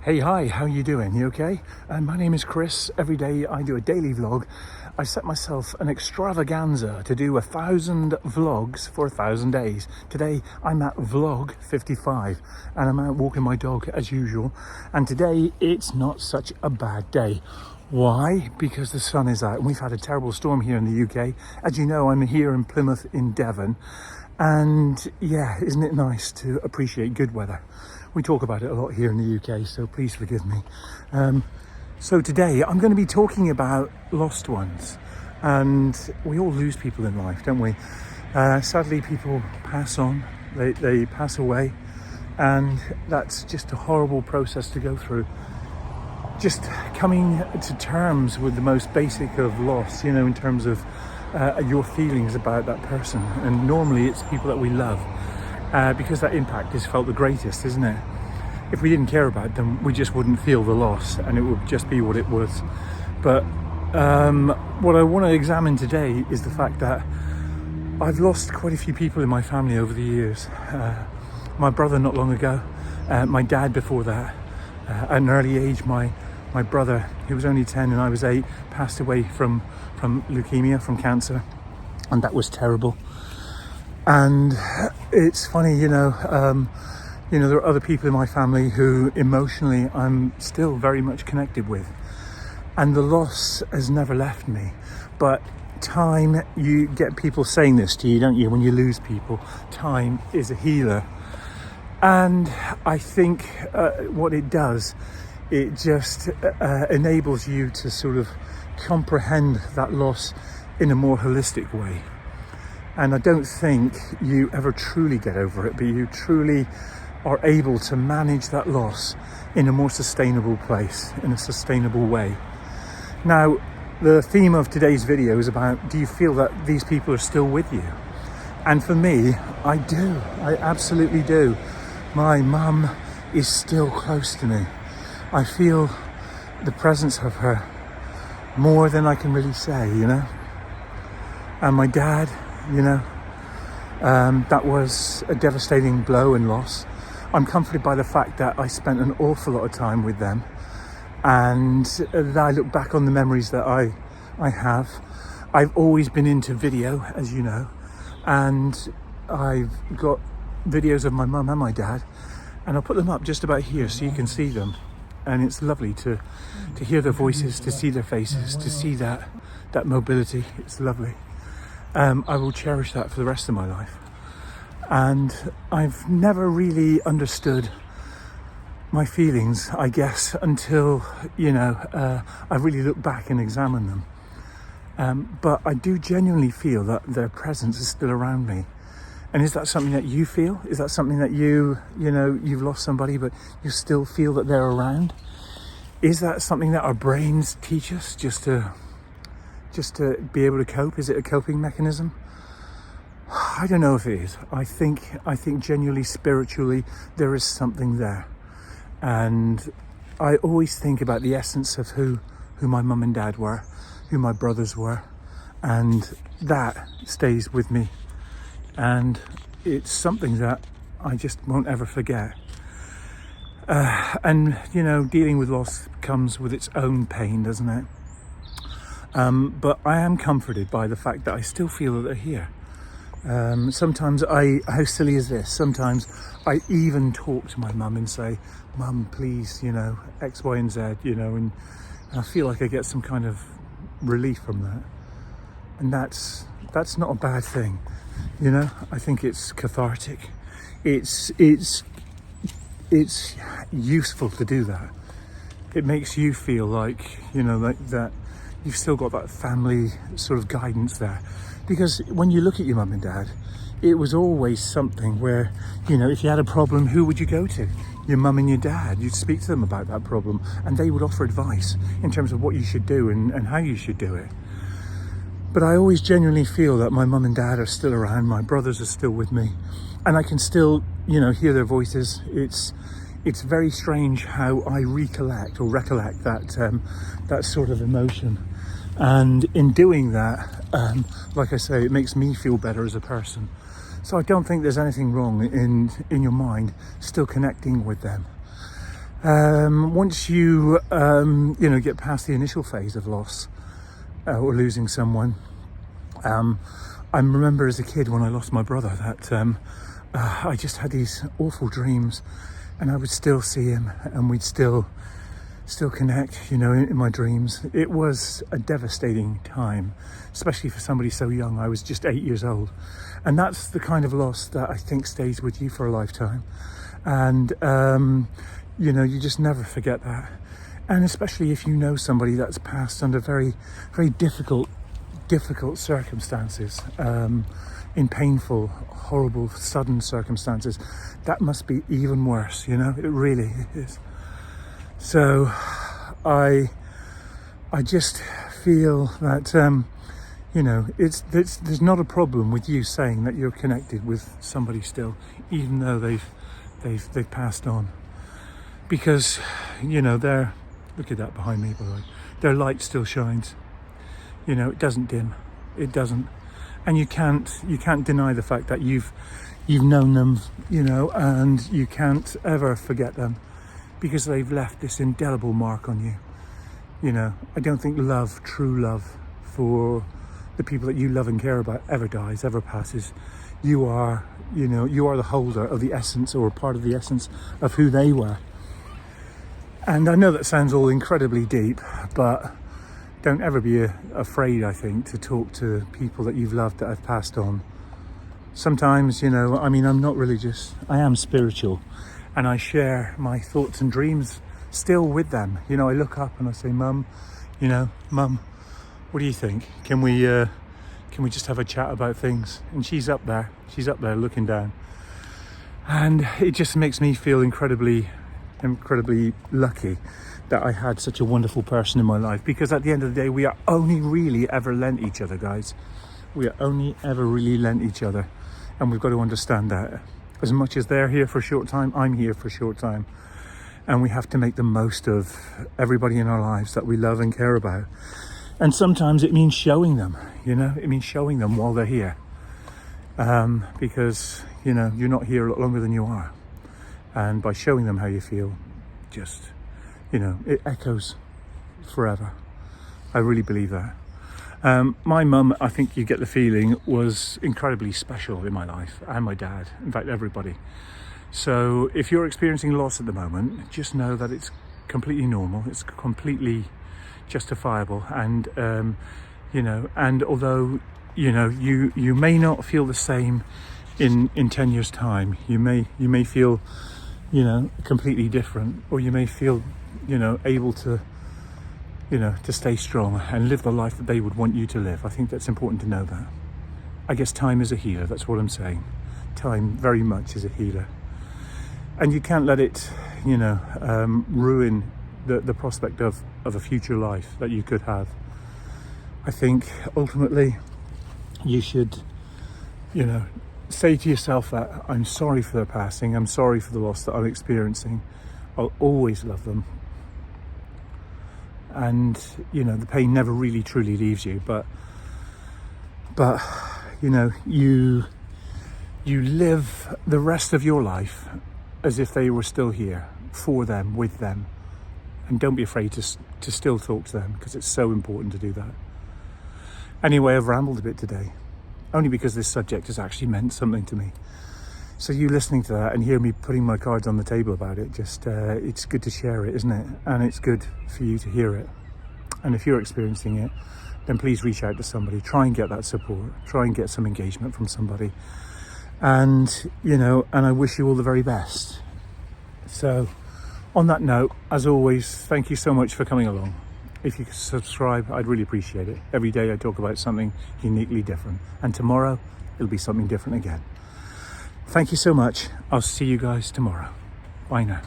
Hey, hi, how you doing? You okay? My name is Chris. Every day I do a daily vlog. I set myself an extravaganza to do 1,000 vlogs for 1,000 days. Today I'm at vlog 55 and I'm out walking my dog as usual. And today it's not such a bad day. Why? Because the sun is out and we've had a terrible storm here in the UK. As you know, I'm here in Plymouth in Devon. And yeah, isn't it nice to appreciate good weather? We talk about it a lot here in the UK, so please forgive me. So today I'm going to be talking about lost ones. And we all lose people in life, don't we? Sadly, people pass on, they pass away. And that's just a horrible process to go through. Just coming to terms with the most basic of loss, you know, in terms of your feelings about that person. And normally it's people that we love. Because that impact is felt the greatest, isn't it? If we didn't care about them, we just wouldn't feel the loss and it would just be what it was. But what I want to examine today is the fact that I've lost quite a few people in my family over the years. My brother not long ago, my dad before that. At an early age, my brother, he was only 10 and I was 8, passed away from leukemia, from cancer, and that was terrible. And it's funny, you know, there are other people in my family who emotionally I'm still very much connected with. And the loss has never left me. But time, you get people saying this to you, don't you, when you lose people? Time is a healer. And I think what it does, it just enables you to sort of comprehend that loss in a more holistic way. And I don't think you ever truly get over it, but you truly are able to manage that loss in a more sustainable place, in a sustainable way. Now, the theme of today's video is about, do you feel that these people are still with you? And for me, I do. I absolutely do. My mum is still close to me. I feel the presence of her more than I can really say, you know? And my dad, you know, that was a devastating blow and loss. I'm comforted by the fact that I spent an awful lot of time with them, and I look back on the memories that I have. I've always been into video, as you know, and I've got videos of my mum and my dad, and I'll put them up just about here so you can see them. And it's lovely to hear their voices, to see their faces, to see that mobility. It's lovely. I will cherish that for the rest of my life. And I've never really understood my feelings, I guess, until, you know, I really look back and examine them. But I do genuinely feel that their presence is still around me. And is that something that you feel? Is that something that you know, you've lost somebody, but you still feel that they're around? Is that something that our brains teach us just to be able to cope? Is it a coping mechanism? I don't know if it is. I think genuinely, spiritually, there is something there. And I always think about the essence of who my mum and dad were, who my brothers were, and that stays with me. And it's something that I just won't ever forget. And, you know, dealing with loss comes with its own pain, doesn't it? But I am comforted by the fact that I still feel that they're here. Sometimes how silly is this? Sometimes I even talk to my mum and say, Mum, please, you know, X, Y, and Z, you know, and I feel like I get some kind of relief from that. And that's not a bad thing, you know. I think it's cathartic. It's useful to do that. It makes you feel like, you know, like that you've still got that family sort of guidance there. Because when you look at your mum and dad, it was always something where, you know, if you had a problem, who would you go to? Your mum and your dad. You'd speak to them about that problem and they would offer advice in terms of what you should do and how you should do it. But I always genuinely feel that my mum and dad are still around, my brothers are still with me, and I can still, you know, hear their voices. It's very strange how I recollect that sort of emotion. And in doing that, like I say, it makes me feel better as a person. So I don't think there's anything wrong in your mind still connecting with them. Once you, get past the initial phase of loss or losing someone, I remember as a kid when I lost my brother that I just had these awful dreams, and I would still see him, and we'd still connect, in my dreams. It was a devastating time, especially for somebody so young. I was just 8 years old, and that's the kind of loss that I think stays with you for a lifetime. And you just never forget that. And especially if you know somebody that's passed under very, very difficult circumstances, in painful, horrible, sudden circumstances, that must be even worse. It really is. So I just feel that there's not a problem with you saying that you're connected with somebody still, even though they've passed on, because they're, look at that behind me, by the way, their light still shines. It doesn't dim, it doesn't, and you can't deny the fact that you've known them, and you can't ever forget them, because they've left this indelible mark on you. I don't think true love for the people that you love and care about ever dies, ever passes. You are the holder of the essence, or part of the essence of who they were. And I know that sounds all incredibly deep, but don't ever be afraid, I think, to talk to people that you've loved that have passed on. Sometimes, I'm not religious, I am spiritual, and I share my thoughts and dreams still with them. I look up and I say, Mum, Mum, what do you think? Can we just have a chat about things? And she's up there looking down. And it just makes me feel incredibly lucky that I had such a wonderful person in my life, because at the end of the day, we are only really ever lent each other, guys. We are only ever really lent each other, and we've got to understand that. As much as they're here for a short time, I'm here for a short time, and we have to make the most of everybody in our lives that we love and care about. And sometimes it means showing them, it means showing them while they're here, because you're not here a lot longer than you are, and by showing them how you feel, just it echoes forever. I really believe that. My mum, I think you get the feeling, was incredibly special in my life, and my dad, in fact everybody. So if you're experiencing loss at the moment, just know that it's completely normal, it's completely justifiable, and and although you may not feel the same in 10 years time, you may feel completely different, or you may feel able to to stay strong and live the life that they would want you to live. I think that's important to know that. I guess time is a healer, that's what I'm saying. Time very much is a healer, and you can't let it ruin the prospect of a future life that you could have. I think ultimately you should say to yourself that I'm sorry for their passing, I'm sorry for the loss that I'm experiencing, I'll always love them, and the pain never really truly leaves you, but you live the rest of your life as if they were still here, for them, with them, and don't be afraid to still talk to them, because it's so important to do that. Anyway, I've rambled a bit today, only because this subject has actually meant something to me. So you listening to that and hear me putting my cards on the table about it, just it's good to share it, isn't it? And it's good for you to hear it. And if you're experiencing it, then please reach out to somebody, try and get that support, try and get some engagement from somebody. And and I wish you all the very best. So on that note, as always, thank you so much for coming along. If you could subscribe, I'd really appreciate it. Every day I talk about something uniquely different, and tomorrow it'll be something different again. Thank you so much. I'll see you guys tomorrow. Bye now.